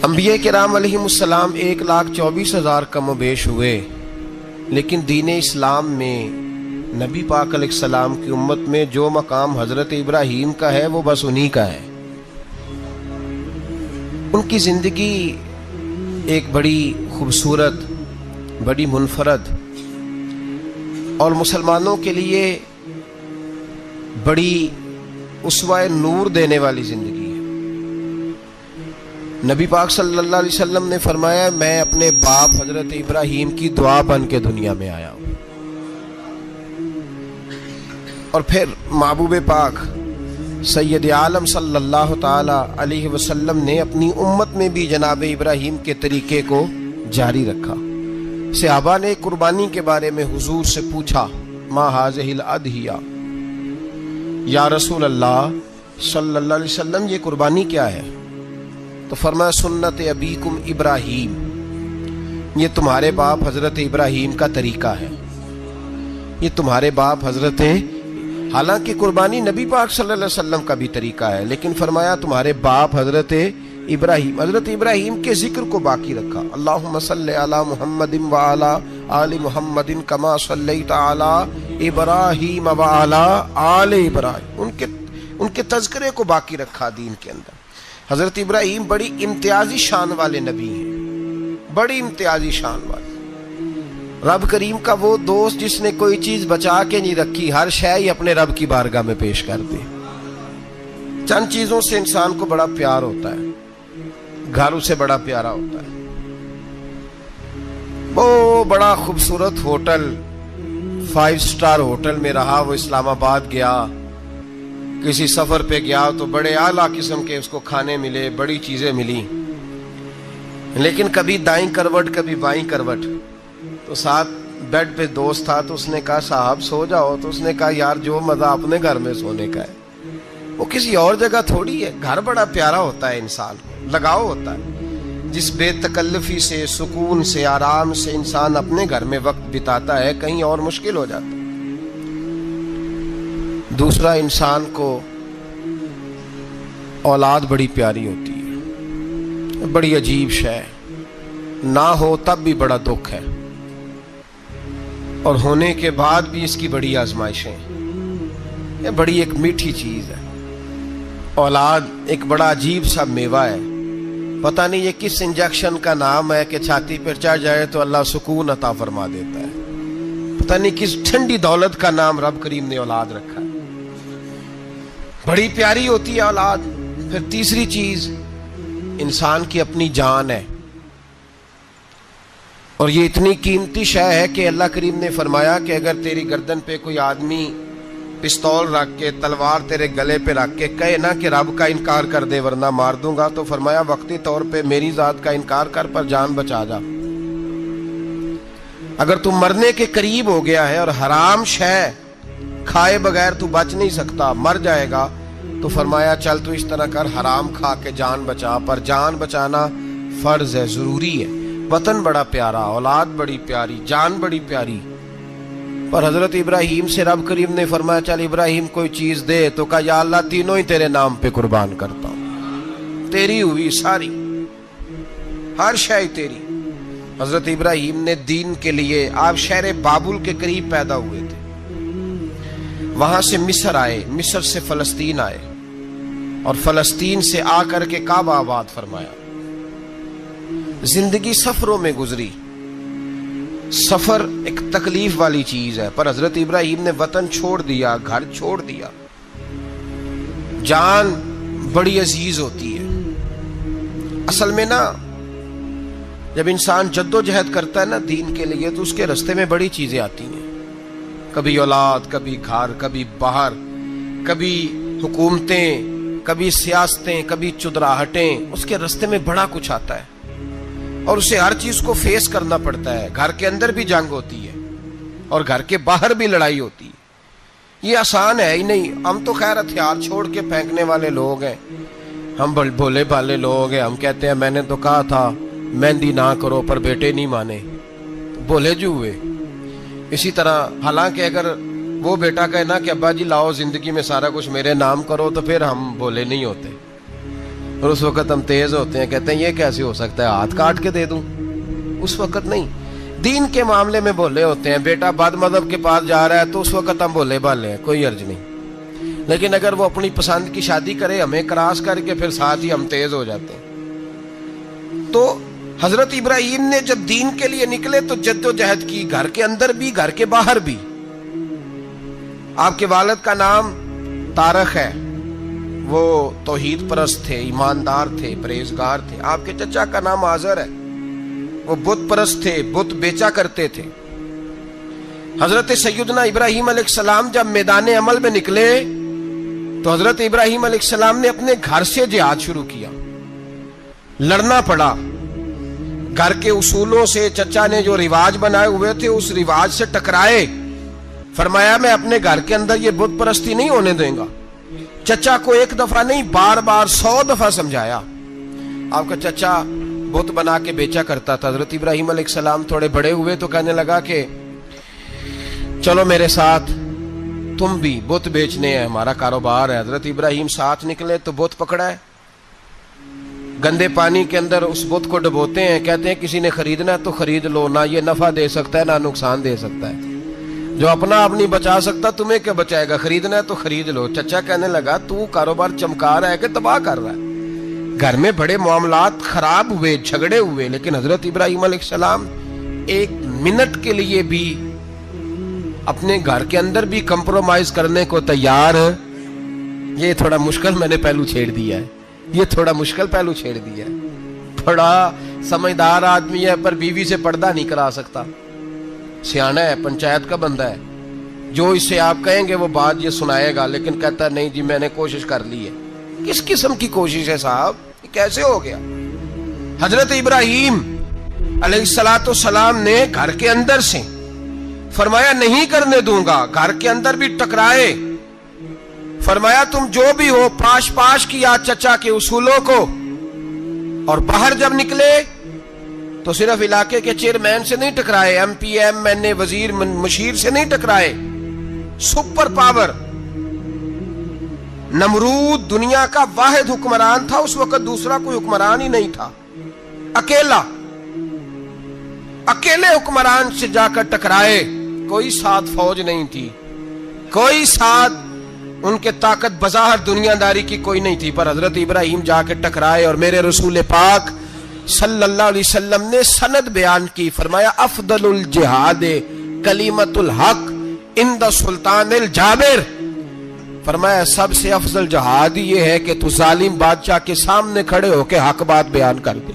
انبیاء کرام علیہم السلام 1,24,000 کم و بیش ہوئے، لیکن دین اسلام میں نبی پاک علیہ السلام کی امت میں جو مقام حضرت ابراہیم کا ہے وہ بس انہی کا ہے۔ ان کی زندگی ایک بڑی خوبصورت، بڑی منفرد اور مسلمانوں کے لیے بڑی اسوہ نور دینے والی زندگی ہے۔ نبی پاک صلی اللہ علیہ وسلم نے فرمایا، میں اپنے باپ حضرت ابراہیم کی دعا بن کے دنیا میں آیا ہوں۔ اور پھر محبوب پاک سید عالم صلی اللہ تعالی علیہ وسلم نے اپنی امت میں بھی جناب ابراہیم کے طریقے کو جاری رکھا۔ صحابہ نے قربانی کے بارے میں حضور سے پوچھا، ما ہذہ الاضحیہ، یا رسول اللہ صلی اللہ علیہ وسلم یہ قربانی کیا ہے؟ تو فرمایا، سنت ابیکم ابراہیم، یہ تمہارے باپ حضرت ابراہیم کا طریقہ ہے، یہ تمہارے باپ حضرت، حالانکہ قربانی نبی پاک صلی اللہ علیہ وسلم کا بھی طریقہ ہے، لیکن فرمایا تمہارے باپ حضرت ابراہیم، حضرت ابراہیم کے ذکر کو باقی رکھا۔ اللہم صلی علی محمد وعلی آل محمد کما صلیت علی ابراہیم وعلی آل ابراہیم، ان کے تذکرے کو باقی رکھا دین کے اندر۔ حضرت ابراہیم بڑی امتیازی شان والے نبی ہیں، بڑی امتیازی شان والے۔ رب کریم کا وہ دوست جس نے کوئی چیز بچا کے نہیں رکھی، ہر شے ہی اپنے رب کی بارگاہ میں پیش کر دی۔ چند چیزوں سے انسان کو بڑا پیار ہوتا ہے، گھر اسے بڑا پیارا ہوتا ہے۔ وہ بڑا خوبصورت ہوٹل، 5 سٹار ہوٹل میں رہا، وہ اسلام آباد گیا، کسی سفر پہ گیا تو بڑے اعلیٰ قسم کے اس کو کھانے ملے، بڑی چیزیں ملی، لیکن کبھی دائیں کروٹ کبھی بائیں کروٹ۔ تو ساتھ بیڈ پہ دوست تھا تو اس نے کہا، صاحب سو جاؤ، تو اس نے کہا، یار جو مزہ اپنے گھر میں سونے کا ہے وہ کسی اور جگہ تھوڑی ہے۔ گھر بڑا پیارا ہوتا ہے، انسان کو لگاؤ ہوتا ہے، جس بے تکلفی سے، سکون سے، آرام سے انسان اپنے گھر میں وقت بتاتا ہے، کہیں اور مشکل ہو جاتا ہے۔ دوسرا، انسان کو اولاد بڑی پیاری ہوتی ہے، بڑی عجیب شے، نہ ہو تب بھی بڑا دکھ ہے، اور ہونے کے بعد بھی اس کی بڑی آزمائشیں۔ یہ بڑی ایک میٹھی چیز ہے۔ اولاد ایک بڑا عجیب سا میوہ ہے، پتہ نہیں یہ کس انجیکشن کا نام ہے کہ چھاتی پر چڑھ جائے تو اللہ سکون عطا فرما دیتا ہے، پتہ نہیں کس ٹھنڈی دولت کا نام رب کریم نے اولاد رکھا ہے، بڑی پیاری ہوتی ہے اولاد۔ پھر تیسری چیز، انسان کی اپنی جان ہے، اور یہ اتنی قیمتی شے ہے کہ اللہ کریم نے فرمایا کہ اگر تیری گردن پہ کوئی آدمی پستول رکھ کے، تلوار تیرے گلے پہ رکھ کے کہے نا کہ رب کا انکار کر دے ورنہ مار دوں گا، تو فرمایا وقتی طور پہ میری ذات کا انکار کر پر جان بچا جا۔ اگر تم مرنے کے قریب ہو گیا ہے اور حرام شے کھائے بغیر تو بچ نہیں سکتا، مر جائے گا، تو فرمایا چل تو اس طرح کر، حرام کھا کے جان بچا، پر جان بچانا فرض ہے، ضروری ہے۔ وطن بڑا پیارا، اولاد بڑی پیاری، جان بڑی پیاری، پر حضرت ابراہیم سے رب کریم نے فرمایا چل ابراہیم کوئی چیز دے، تو کہا یا اللہ تینوں ہی تیرے نام پہ قربان کرتا ہوں، تیری ہوئی ساری، ہر شے تیری۔ حضرت ابراہیم نے دین کے لیے، آپ شہر بابل کے قریب پیدا ہوئے تھے، وہاں سے مصر آئے، مصر سے فلسطین آئے، اور فلسطین سے آ کر کے کعبہ آباد فرمایا۔ زندگی سفروں میں گزری، سفر ایک تکلیف والی چیز ہے، پر حضرت ابراہیم نے وطن چھوڑ دیا، گھر چھوڑ دیا۔ جان بڑی عزیز ہوتی ہے اصل میں نا، جب انسان جد و جہد کرتا ہے نا دین کے لیے، تو اس کے رستے میں بڑی چیزیں آتی ہیں، کبھی اولاد، کبھی گھر، کبھی باہر، کبھی حکومتیں، کبھی سیاستیں، کبھی چدراہٹیں، اس کے رستے میں بڑا کچھ آتا ہے، اور اسے ہر چیز کو فیس کرنا پڑتا ہے۔ گھر کے اندر بھی جنگ ہوتی ہے اور گھر کے باہر بھی لڑائی ہوتی ہے، یہ آسان ہے ہی نہیں۔ ہم تو خیر ہتھیار چھوڑ کے پھینکنے والے لوگ ہیں، ہم بھولے بھالے لوگ ہیں، ہم کہتے ہیں میں نے تو کہا تھا مہندی نہ کرو، پر بیٹے نہیں مانے، بھولے جو ہوئے۔ اسی طرح حالانکہ اگر وہ بیٹا کہے نا کہ ابا جی لاؤ زندگی میں سارا کچھ میرے نام کرو، تو پھر ہم بھولے نہیں ہوتے۔ اور اس وقت ہم تیز ہوتے ہیں, کہتے ہیں یہ کیسے ہو سکتا ہے, ہاتھ کاٹ کے دے دوں. اس وقت نہیں, دین کے معاملے میں بولے ہوتے ہیں. بیٹا بد مذہب کے پاس جا رہا ہے تو اس وقت ہم بولے بالے ہیں, کوئی عرض نہیں. لیکن اگر وہ اپنی پسند کی شادی کرے ہمیں کراس کر کے, پھر ساتھ ہی ہم تیز ہو جاتے ہیں. تو حضرت ابراہیم نے جب دین کے لیے نکلے تو جد و جہد کی, گھر کے اندر بھی گھر کے باہر بھی. آپ کے والد کا نام طارق ہے, وہ توحید پرست تھے, ایماندار تھے, پرہیزگار تھے. آپ کے چچا کا نام آزر ہے, وہ بت پرست تھے, بت بیچا کرتے تھے. حضرت سیدنا ابراہیم علیہ السلام جب میدان عمل میں نکلے تو حضرت ابراہیم علیہ السلام نے اپنے گھر سے جہاد شروع کیا. لڑنا پڑا گھر کے اصولوں سے. چچا نے جو رواج بنائے ہوئے تھے اس رواج سے ٹکرائے. فرمایا میں اپنے گھر کے اندر یہ بت پرستی نہیں ہونے دیں گا. چچا کو ایک دفعہ نہیں بار بار 100 دفعہ سمجھایا. آپ کا چچا بت بنا کے بیچا کرتا تھا. حضرت ابراہیم علیہ السلام تھوڑے بڑے ہوئے تو کہنے لگا کہ چلو میرے ساتھ, تم بھی بت بیچنے ہیں, ہمارا کاروبار ہے. حضرت ابراہیم ساتھ نکلے تو بت پکڑا ہے, گندے پانی کے اندر اس بت کو ڈبوتے ہیں. کہتے ہیں کسی نے خریدنا ہے تو خرید لو, نہ یہ نفع دے سکتا ہے نہ نقصان دے سکتا ہے. جو اپنا آپ نہیں بچا سکتا تمہیں کیا بچائے گا, خریدنا ہے تو خرید لو. چچا کہنے لگا تو کاروبار چمکا رہا ہے کہ تباہ کر رہا ہے. گھر میں بڑے معاملات خراب ہوئے, جھگڑے ہوئے, لیکن حضرت ابراہیم علیہ السلام ایک منٹ کے لیے بھی اپنے گھر کے اندر بھی کمپرومائز کرنے کو تیار. یہ تھوڑا مشکل میں نے پہلو چھیڑ دیا ہے, یہ تھوڑا مشکل پہلو چھیڑ دیا ہے. بڑا سمجھدار آدمی ہے پر بیوی سے پردہ نہیں کرا سکتا. سیانا ہے, پنچایت کا بندہ ہے, جو اس سے آپ کہیں گے وہ بات یہ سنائے گا, لیکن کہتا ہے نہیں جی میں نے کوشش کر لی ہے. کس قسم کی کوشش ہے صاحب, یہ کیسے ہو گیا؟ حضرت ابراہیم علیہ السلام نے گھر کے اندر سے فرمایا نہیں کرنے دوں گا. گھر کے اندر بھی ٹکرائے. فرمایا تم جو بھی ہو پاش پاش کیا چچا کے اصولوں کو. اور باہر جب نکلے تو صرف علاقے کے چیئرمین سے نہیں ٹکرائے, ایم پی ایم این اے وزیر مشیر سے نہیں ٹکرائے. سپر پاور نمرود دنیا کا واحد حکمران تھا اس وقت, دوسرا کوئی حکمران ہی نہیں تھا. اکیلے حکمران سے جا کر ٹکرائے. کوئی ساتھ فوج نہیں تھی, کوئی ساتھ ان کے طاقت بظاہر دنیا داری کی کوئی نہیں تھی, پر حضرت ابراہیم جا کے ٹکرائے. اور میرے رسول پاک صلی اللہ علیہ وسلم نے سند بیان کی. فرمایا افضل الجہاد کلمۃ الحق عند سلطان الجابر. فرمایا سب سے افضل جہاد یہ ہے کہ تو ظالم بادشاہ کے سامنے کھڑے ہو کے حق بات بیان کر دے.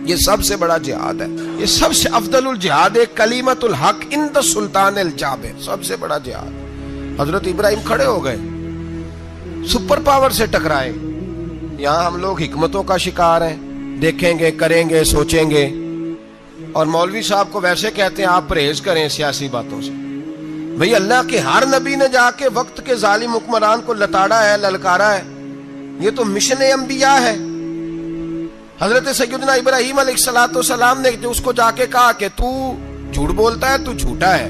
یہ سب سے بڑا جہاد ہے, یہ سب سے افضل الجہاد کلمۃ الحق عند سلطان الجابر, سب سے بڑا جہاد. حضرت ابراہیم کھڑے ہو گئے, سپر پاور سے ٹکرائے. یہاں ہم لوگ حکمتوں کا شکار ہیں, دیکھیں گے, کریں گے, سوچیں گے, اور مولوی صاحب کو ویسے کہتے ہیں آپ پرہیز کریں سیاسی باتوں سے. بھئی اللہ کے ہر نبی نے جا کے وقت کے ظالم حکمران کو لتاڑا ہے, للکارا ہے. یہ تو مشن انبیاء ہے. حضرت سیدنا ابراہیم علیہ السلام نے اس کو جا کے کہا کہ تو جھوٹ بولتا ہے, تو جھوٹا ہے,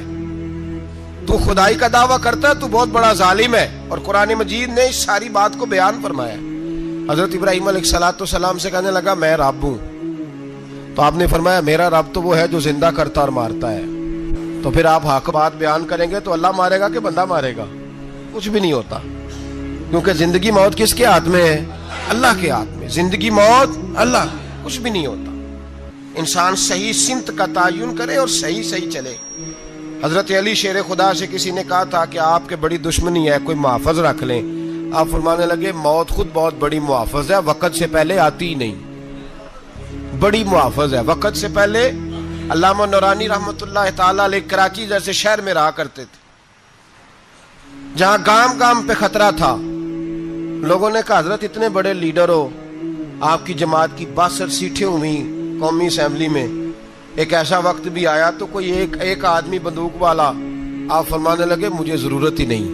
تو خدائی کا دعویٰ کرتا ہے, تو بہت بڑا ظالم ہے. اور قرآن مجید نے اس ساری بات کو بیان فرمایا. حضرت ابراہیم علیہ السلام سے کہنے لگا میں رب ہوں. تو آپ نے فرمایا میرا رب تو وہ ہے جو زندہ کرتا اور مارتا ہے. تو پھر آپ حق بات بیان کریں گے تو اللہ مارے گا کہ بندہ مارے گا؟ کچھ بھی نہیں ہوتا, کیونکہ زندگی موت کس کے ہاتھ میں ہے؟ اللہ کے ہاتھ میں. زندگی موت اللہ, کچھ بھی نہیں ہوتا. انسان صحیح سمت کا تعین کرے اور صحیح چلے. حضرت علی شیر خدا سے کسی نے کہا تھا کہ آپ کے بڑی دشمنی ہے, کوئی محافظ رکھ لیں. آپ فرمانے لگے موت خود بہت بڑی محافظ ہے, وقت سے پہلے آتی ہی نہیں. بڑی محافظ ہے, وقت سے پہلے. علامہ نورانی رحمت اللہ تعالی علیہ کراچی جیسے شہر میں رہا کرتے تھے, جہاں گام گام پہ خطرہ تھا. لوگوں نے کہا حضرت اتنے بڑے لیڈر ہو, آپ کی جماعت کی 62 سیٹیں ہوئی قومی اسمبلی میں, ایک ایسا وقت بھی آیا تو کوئی ایک آدمی بندوق والا. آپ فرمانے لگے مجھے ضرورت ہی نہیں,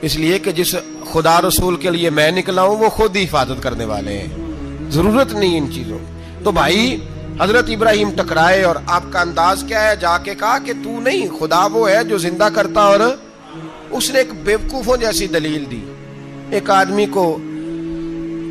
اس لیے کہ جس خدا رسول کے لیے میں نکلا ہوں وہ خود ہی حفاظت کرنے والے ہیں, ضرورت نہیں ان چیزوں. تو بھائی حضرت ابراہیم ٹکرائے, اور آپ کا انداز کیا ہے؟ جا کے کہا کہ تو نہیں, خدا وہ ہے جو زندہ کرتا. اور اس نے ایک بیوقوفوں جیسی دلیل دی. ایک آدمی کو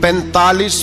45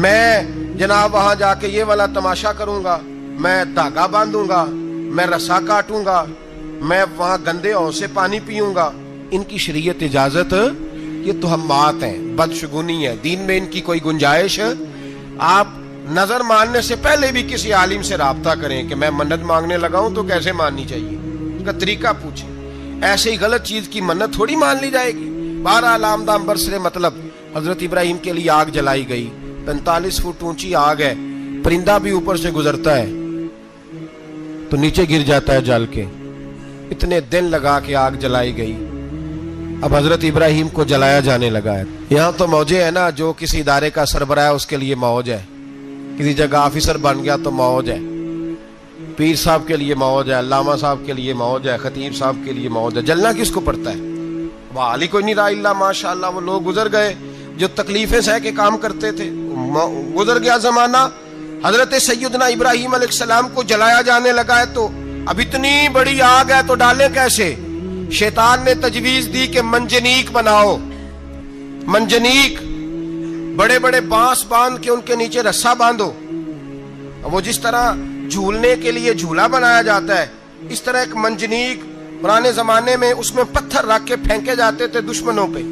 میں جناب وہاں جا کے یہ والا تماشا کروں گا، میں دھاگا باندھوں گا، میں رسا کاٹوں گا، میں وہاں گندے ہوں سے پانی پیوں گا. ان کی شریعت اجازت، یہ توہمات ہیں، بدشگونی ہے، دین میں ان کی کوئی گنجائش. آپ نظر ماننے سے پہلے بھی کسی عالم سے رابطہ کریں کہ میں منت مانگنے لگا ہوں تو کیسے ماننی چاہیے، اس کا طریقہ پوچھیں. ایسے ہی غلط چیز کی منت تھوڑی مان لی جائے گی. بہرحال آمدام برسرے مطلب حضرت ابراہیم کے لیے آگ جلائی گئی. 45 فٹ اونچی آگ ہے، پرندہ بھی اوپر سے گزرتا ہے تو نیچے گر جاتا ہے جل کے. اتنے دن لگا کے آگ جلائی گئی. اب حضرت ابراہیم کو جلایا جانے لگا ہے. یہاں تو موجیں ہے نا، جو کسی ادارے کا سربراہ ہے اس کے لیے موج ہے، کسی جگہ آفیسر بن گیا تو موج ہے، پیر صاحب کے لیے موج ہے، علامہ صاحب کے لیے موج ہے، خطیب صاحب کے لیے موج ہے. جلنا کس کو پڑتا ہے؟ حال ہی کوئی نہیں رہا اللہ ماشاءاللہ. وہ لوگ گزر گئے جو تکلیفیں سہ کے کام کرتے تھے، گزر گیا زمانہ. حضرت سیدنا ابراہیم علیہ السلام کو جلایا جانے لگا ہے تو اب اتنی بڑی آگ ہے تو ڈالیں کیسے؟ شیطان نے تجویز دی کہ منجنیق بناؤ. منجنیق، بڑے بڑے بانس باندھ کے ان کے نیچے رسا باندھو. وہ جس طرح جھولنے کے لیے جھولا بنایا جاتا ہے، اس طرح ایک منجنیق پرانے زمانے میں اس میں پتھر رکھ کے پھینکے جاتے تھے دشمنوں پہ.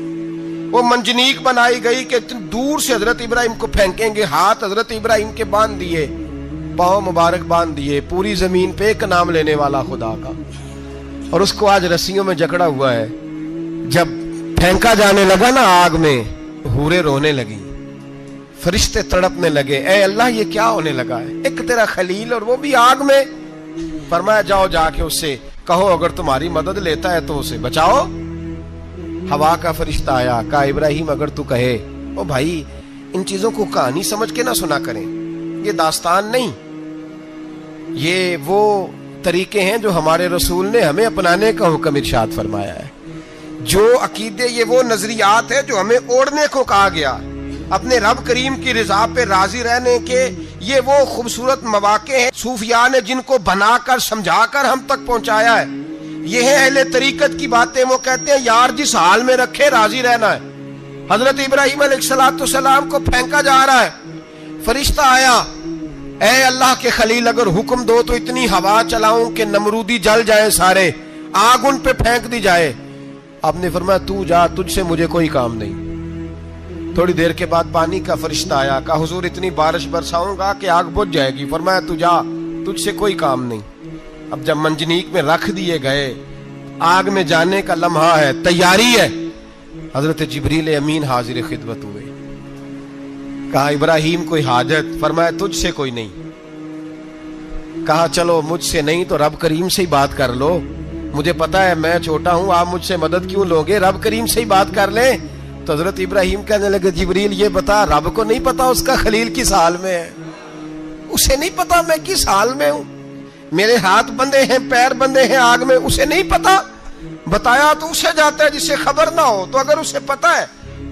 وہ منجنیق بنائی گئی کہ دور سے حضرت ابراہیم کو پھینکیں گے. ہاتھ حضرت ابراہیم کے باندھ دیے، پاؤں مبارک باندھ دیے. پوری زمین پہ ایک نام لینے والا خدا کا، اور اس کو آج رسیوں میں جکڑا ہوا ہے. جب پھینکا جانے لگا نا آگ میں، حوریں رونے لگی، فرشتے تڑپنے لگے. اے اللہ یہ کیا ہونے لگا ہے؟ ایک تیرا خلیل اور وہ بھی آگ میں. فرمایا جاؤ جا کے اس سے کہو اگر تمہاری مدد لیتا ہے تو اسے بچاؤ. ہوا کا فرشتہ آیا، کہا ابراہیم اگر تو کہے. او بھائی ان چیزوں کو کہانی سمجھ کے نہ سنا کریں، یہ داستان نہیں، یہ وہ طریقے ہیں جو ہمارے رسول نے ہمیں اپنانے کا حکم ارشاد فرمایا ہے. جو عقیدے، یہ وہ نظریات ہیں جو ہمیں اوڑھنے کو کہا گیا. اپنے رب کریم کی رضا پہ راضی رہنے کے یہ وہ خوبصورت مواقع ہیں صوفیاء نے جن کو بنا کر سمجھا کر ہم تک پہنچایا ہے. یہ ہے اہل طریقت کی باتیں. وہ کہتے ہیں یار جس حال میں رکھے راضی رہنا ہے. حضرت ابراہیم علیہ السلام کو پھینکا جا رہا ہے، فرشتہ آیا، اے اللہ کے خلیل اگر حکم دو تو اتنی ہوا چلاؤں کہ نمرودی جل جائیں سارے، آگ ان پہ پھینک دی جائے. آپ نے فرمایا تو جا، تجھ سے مجھے کوئی کام نہیں. تھوڑی دیر کے بعد پانی کا فرشتہ آیا، کہا حضور اتنی بارش برساؤں گا کہ آگ بجھ جائے گی. فرمایا تو جا، تجھ سے کوئی کام نہیں. اب جب منجنیق میں رکھ دیے گئے، آگ میں جانے کا لمحہ ہے، تیاری ہے، حضرت جبریل امین حاضر خدمت ہوئے. کہا ابراہیم کوئی حاجت؟ فرمایا تجھ سے کوئی نہیں. کہا چلو مجھ سے نہیں تو رب کریم سے ہی بات کر لو، مجھے پتا ہے میں چھوٹا ہوں، آپ مجھ سے مدد کیوں لوگے، رب کریم سے ہی بات کر لیں. تو حضرت ابراہیم کہنے لگے جبریل یہ بتا، رب کو نہیں پتا اس کا خلیل کس حال میں ہے؟ اسے نہیں پتا میں کس حال میں ہوں؟ میرے ہاتھ بندے ہیں، پیر بندے ہیں آگ میں، اسے نہیں پتا؟ بتایا تو اسے جاتا ہے جس سے خبر نہ ہو. تو اگر اسے پتا ہے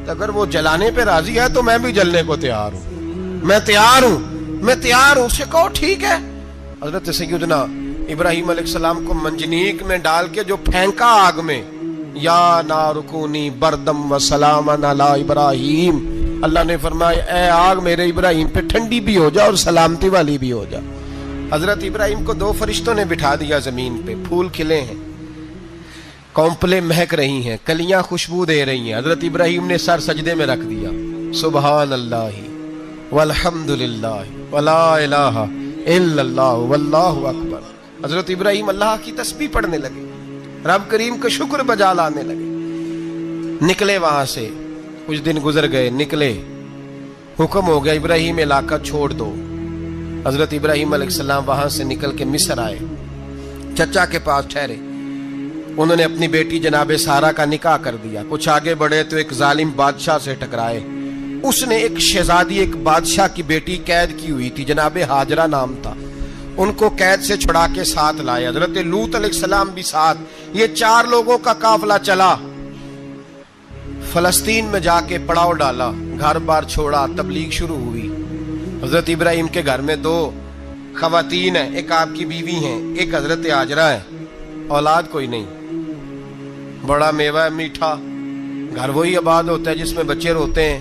تو اگر وہ جلانے پہ راضی ہے تو میں بھی جلنے کو تیار ہوں، میں تیار ہوں. اسے کہو ٹھیک ہے. حضرت سیدنا ابراہیم علیہ السلام کو منجنیق میں ڈال کے جو پھینکا آگ میں، یا نار کونی بردم و سلاما علی ابراہیم، اللہ نے فرمایا اے آگ میرے ابراہیم پہ ٹھنڈی بھی ہو جا اور سلامتی والی بھی ہو جا. حضرت ابراہیم کو 2 فرشتوں نے بٹھا دیا زمین پہ. پھول کھلے ہیں، کونپلیں مہک رہی ہیں، کلیاں خوشبو دے رہی ہیں. حضرت ابراہیم نے سر سجدے میں رکھ دیا، سبحان اللہ والحمد للہ ولا الہ الا اللہ واللہ اکبر. حضرت ابراہیم اللہ کی تسبیح پڑھنے لگے، رب کریم کا شکر بجا لانے لگے. نکلے وہاں سے، کچھ دن گزر گئے، نکلے، حکم ہو گیا ابراہیم علاقہ چھوڑ دو. حضرت ابراہیم علیہ السلام وہاں سے نکل کے مصر آئے، چچا کے پاس ٹھہرے. انہوں نے اپنی بیٹی جناب سارہ کا نکاح کر دیا. کچھ آگے بڑھے تو ایک ظالم بادشاہ سے ٹکرائے. اس نے ایک شہزادی، ایک بادشاہ کی بیٹی قید کی ہوئی تھی، جناب ہاجرہ نام تھا. ان کو قید سے چھڑا کے ساتھ لائے. حضرت لوط علیہ السلام بھی ساتھ. یہ 4 لوگوں کا قافلہ چلا، فلسطین میں جا کے پڑاؤ ڈالا، گھر بار چھوڑا، تبلیغ شروع ہوئی. حضرت ابراہیم کے گھر میں 2 خواتین ہیں، ایک آپ کی بیوی ہیں، ایک حضرت ہاجرہ ہے. اولاد کوئی نہیں، بڑا میوہ ہے میٹھا. گھر وہی آباد ہوتا ہے جس میں بچے روتے ہیں.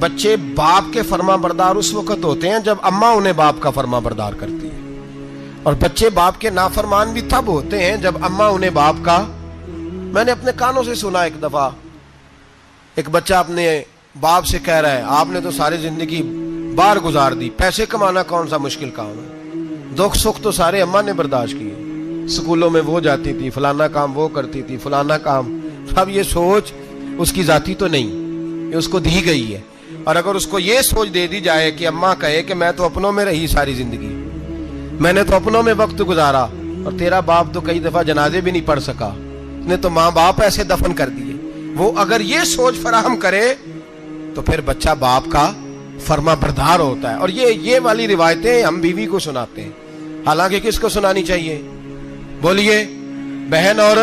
بچے باپ کے فرما بردار اس وقت ہوتے ہیں جب اماں انہیں باپ کا فرما بردار کرتی ہے، اور بچے باپ کے نافرمان بھی تب ہوتے ہیں جب اماں انہیں باپ کا. میں نے اپنے کانوں سے سنا ایک دفعہ ایک بچہ اپنے باپ سے کہہ رہا ہے آپ نے تو ساری زندگی باہر گزار دی، پیسے کمانا کون سا مشکل کام ہے، دکھ سکھ تو سارے اماں نے برداشت کیے، سکولوں میں وہ جاتی تھی، فلانا کام وہ کرتی تھی، فلانا کام. اب یہ سوچ اس کی ذاتی تو نہیں، یہ اس کو دی گئی ہے. اور اگر اس کو یہ سوچ دے دی جائے کہ اماں کہے کہ میں تو اپنوں میں رہی ساری زندگی، میں نے تو اپنوں میں وقت گزارا، اور تیرا باپ تو کئی دفعہ جنازے بھی نہیں پڑھ سکا، اس نے تو ماں باپ ایسے دفن کر دیے، وہ اگر یہ سوچ فراہم کرے تو پھر بچہ باپ کا فرما بردار ہوتا ہے. اور یہ والی روایتیں ہم بیوی کو سناتے ہیں، حالانکہ کس کو سنانی چاہیے؟ بولیے. بہن اور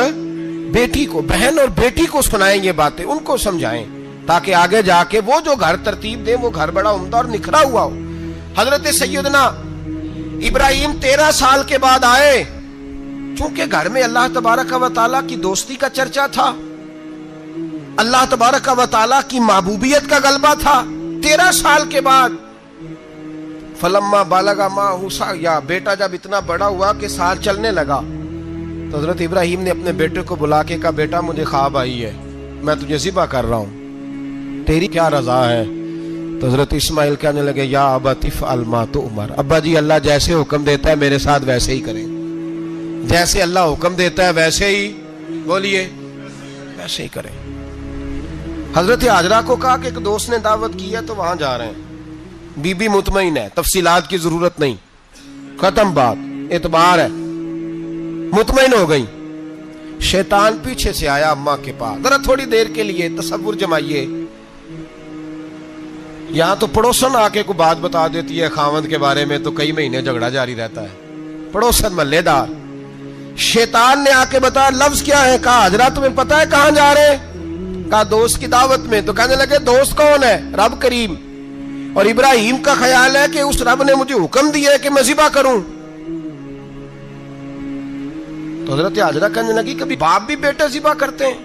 بیٹی کو. بہن اور بیٹی کو سنائیں یہ باتیں، ان کو سمجھائیں تاکہ آگے جا کے وہ جو گھر ترتیب دیں وہ گھر بڑا عمدہ اور نکھرا ہوا ہو. حضرت سیدنا ابراہیم 13 سال کے بعد آئے، چونکہ گھر میں اللہ تبارک و تعالیٰ کی دوستی کا چرچا تھا، اللہ تبارک و تعالیٰ کی محبوبیت کا غلبہ تھا. 13 سال کے بعد فلما بالغ معہ سعیا، بیٹا جب اتنا بڑا ہوا کہ سال چلنے لگا تو حضرت ابراہیم نے اپنے بیٹے کو بلا کے کہا بیٹا مجھے خواب آئی ہے، میں تجھے ذبح کر رہا ہوں، تیری کیا رضا ہے؟ تو حضرت اسماعیل کہنے لگے یا ابت افعل ما تؤمر، ابا جی اللہ جیسے حکم دیتا ہے میرے ساتھ ویسے ہی کریں، جیسے اللہ حکم دیتا ہے ویسے ہی، بولیے، ویسے ہی کریں. حضرت حاجرہ کو کہا کہ ایک دوست نے دعوت کی ہے تو وہاں جا رہے ہیں. بی بی مطمئن ہے، تفصیلات کی ضرورت نہیں، ختم بات، اعتبار ہے، مطمئن ہو گئی. شیطان پیچھے سے آیا اماں کے پاس. ذرا تھوڑی دیر کے لیے تصور جمائیے، یہاں تو پڑوسن آ کے کوئی بات بتا دیتی ہے خاوند کے بارے میں تو کئی مہینے جھگڑا جاری رہتا ہے، پڑوسن محلے دار. شیطان نے آ کے بتایا لفظ کیا ہے؟ کہا حاجرہ تمہیں پتا ہے کہاں جا رہے ہیں؟ کہا دوست کی دعوت میں. تو کہنے لگے دوست کون ہے؟ رب کریم. اور ابراہیم کا خیال ہے کہ اس رب نے مجھے حکم دیا ہے کہ میں ذبح کروں. تو حضرت حاجرہ کہنے لگی کبھی باپ بھی بیٹے ذبح کرتے ہیں؟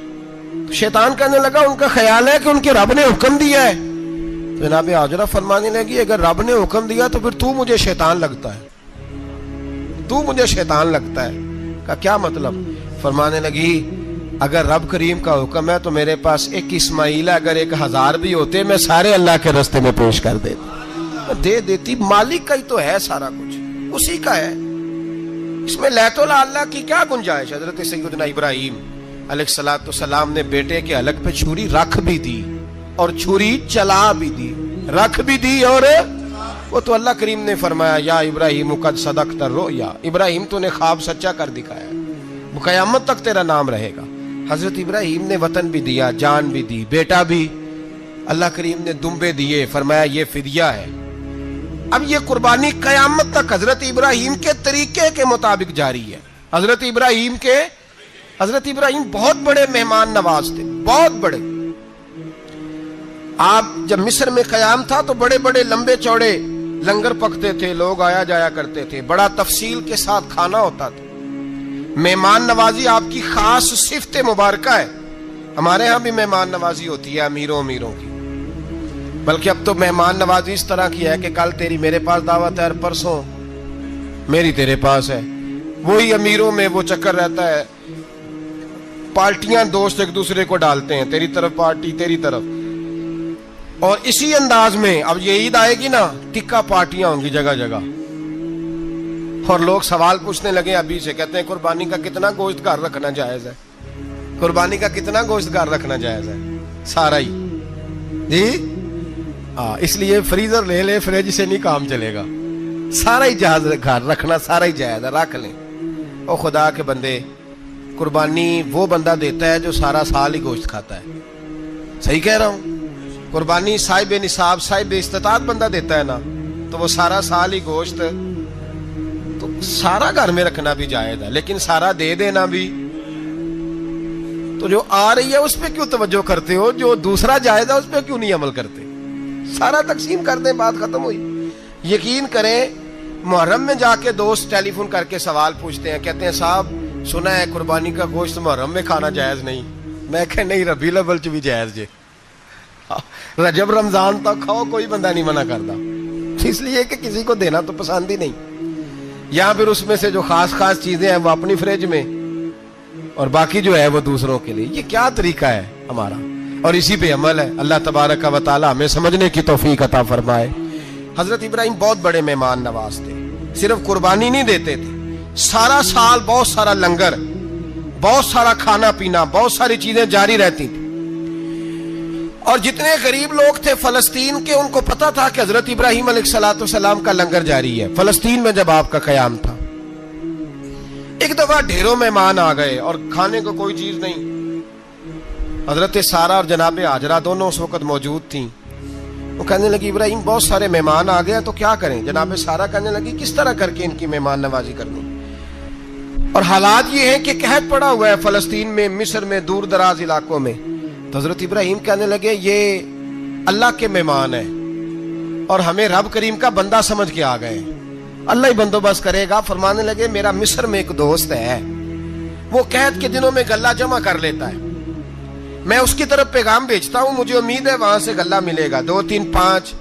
شیطان کہنے لگا ان کا خیال ہے کہ ان کے رب نے حکم دیا ہے. تو جناب حاجرہ فرمانے لگی اگر رب نے حکم دیا تو پھر تو مجھے شیطان لگتا ہے، تو مجھے شیطان لگتا ہے. کہا کیا مطلب؟ فرمانے لگی اگر رب کریم کا حکم ہے تو میرے پاس ایک اسماعیل ہے، اگر 1000 بھی ہوتے میں سارے اللہ کے راستے میں پیش کر دے دیتی. مالک کا ہی تو ہے سارا کچھ، اسی کا ہے، اس میں لیت اللہ کی کیا گنجائش؟ حضرت سیدنا ابراہیم علیہ السلام نے بیٹے کے حلق پہ چھری رکھ بھی دی اور چھری چلا بھی دی، رکھ بھی دی، اور وہ تو اللہ کریم نے فرمایا یا ابراہیم قد صدقت الرؤیا، ابراہیم تو نے خواب سچا کر دکھایا، وہ قیامت تک تیرا نام رہے گا. حضرت ابراہیم نے وطن بھی دیا، جان بھی دی، بیٹا بھی، اللہ کریم نے دمبے دیے، فرمایا یہ فدیہ ہے. اب یہ قربانی قیامت تک حضرت ابراہیم کے طریقے کے مطابق جاری ہے. حضرت ابراہیم بہت بڑے مہمان نواز تھے، بہت بڑے. آپ جب مصر میں قیام تھا تو بڑے بڑے لمبے چوڑے لنگر پکتے تھے، لوگ آیا جایا کرتے تھے، بڑا تفصیل کے ساتھ کھانا ہوتا تھا. مہمان نوازی آپ کی خاص صفت مبارکہ ہے. ہمارے ہاں بھی مہمان نوازی ہوتی ہے امیروں کی، بلکہ اب تو مہمان نوازی اس طرح کی ہے کہ کل تیری میرے پاس دعوت ہے اور پرسوں میری تیرے پاس ہے. وہی امیروں میں وہ چکر رہتا ہے، پارٹیاں دوست ایک دوسرے کو ڈالتے ہیں، تیری طرف پارٹی تیری طرف. اور اسی انداز میں اب یہ عید آئے گی نا، ٹکا پارٹیاں ہوں گی جگہ جگہ، اور لوگ سوال پوچھنے لگے ابھی سے، کہتے ہیں قربانی کا کتنا گوشت گھر رکھنا جائز ہے؟ قربانی کا کتنا گوشت گھر رکھنا جائز ہے؟ سارا ہی جی. اس لیے فریزر لے لے، فریج سے نہیں کام چلے گا، سارا ہی جہاز گھر رکھنا سارا ہی جائز ہے، رکھ لیں. او خدا کے بندے، قربانی وہ بندہ دیتا ہے جو سارا سال ہی گوشت کھاتا ہے. صحیح کہہ رہا ہوں؟ قربانی صاحب نصاب، صاحب استطاعت بندہ دیتا ہے نا، تو وہ سارا سال ہی گوشت، تو سارا گھر میں رکھنا بھی جائز ہے، لیکن سارا دے دینا بھی. تو جو آ رہی ہے اس پہ کیوں توجہ کرتے ہو؟ جو دوسرا جائز ہے اس پہ کیوں نہیں عمل کرتے؟ سارا تقسیم کر دیں، بات ختم ہوئی. یقین کریں محرم میں جا کے دوست ٹیلی فون کر کے سوال پوچھتے ہیں، کہتے ہیں صاحب سنا ہے قربانی کا گوشت محرم میں کھانا جائز نہیں. میں کہ نہیں ربیع الاول چ بھی جائز جے, رجب رمضان تک کھاؤ, کوئی بندہ نہیں منع کرتا, اس لیے کہ کسی کو دینا تو پسند ہی نہیں, یا پھر اس میں سے جو خاص خاص چیزیں ہیں وہ اپنی فریج میں اور باقی جو ہے وہ دوسروں کے لیے. یہ کیا طریقہ ہے ہمارا, اور اسی پہ عمل ہے. اللہ تبارک و تعالی ہمیں سمجھنے کی توفیق عطا فرمائے. حضرت ابراہیم بہت بڑے مہمان نواز تھے, صرف قربانی نہیں دیتے تھے, سارا سال بہت سارا لنگر, بہت سارا کھانا پینا, بہت ساری چیزیں جاری رہتی تھی. اور جتنے غریب لوگ تھے فلسطین کے, ان کو پتا تھا کہ حضرت ابراہیم علیہ السلام کا لنگر جاری ہے. فلسطین میں جب آپ کا قیام تھا, ایک دفعہ ڈھیروں مہمان آ گئے اور کھانے کو کوئی چیز نہیں. حضرت سارہ اور جناب ہاجرہ دونوں اس وقت موجود تھیں. وہ کہنے لگی ابراہیم بہت سارے مہمان آ گئے تو کیا کریں. جناب سارہ کہنے لگی کس طرح کر کے ان کی مہمان نوازی کرنی. اور حالات یہ ہیں کہ قحط پڑا ہوا ہے فلسطین میں, مصر میں, دور دراز علاقوں میں. تو حضرت ابراہیم کہنے لگے یہ اللہ کے مہمان ہیں اور ہمیں رب کریم کا بندہ سمجھ کے آ گئے, اللہ ہی بندوبست کرے گا. فرمانے لگے میرا مصر میں ایک دوست ہے, وہ قحط کے دنوں میں غلہ جمع کر لیتا ہے, میں اس کی طرف پیغام بھیجتا ہوں, مجھے امید ہے وہاں سے غلہ ملے گا, 2 3 5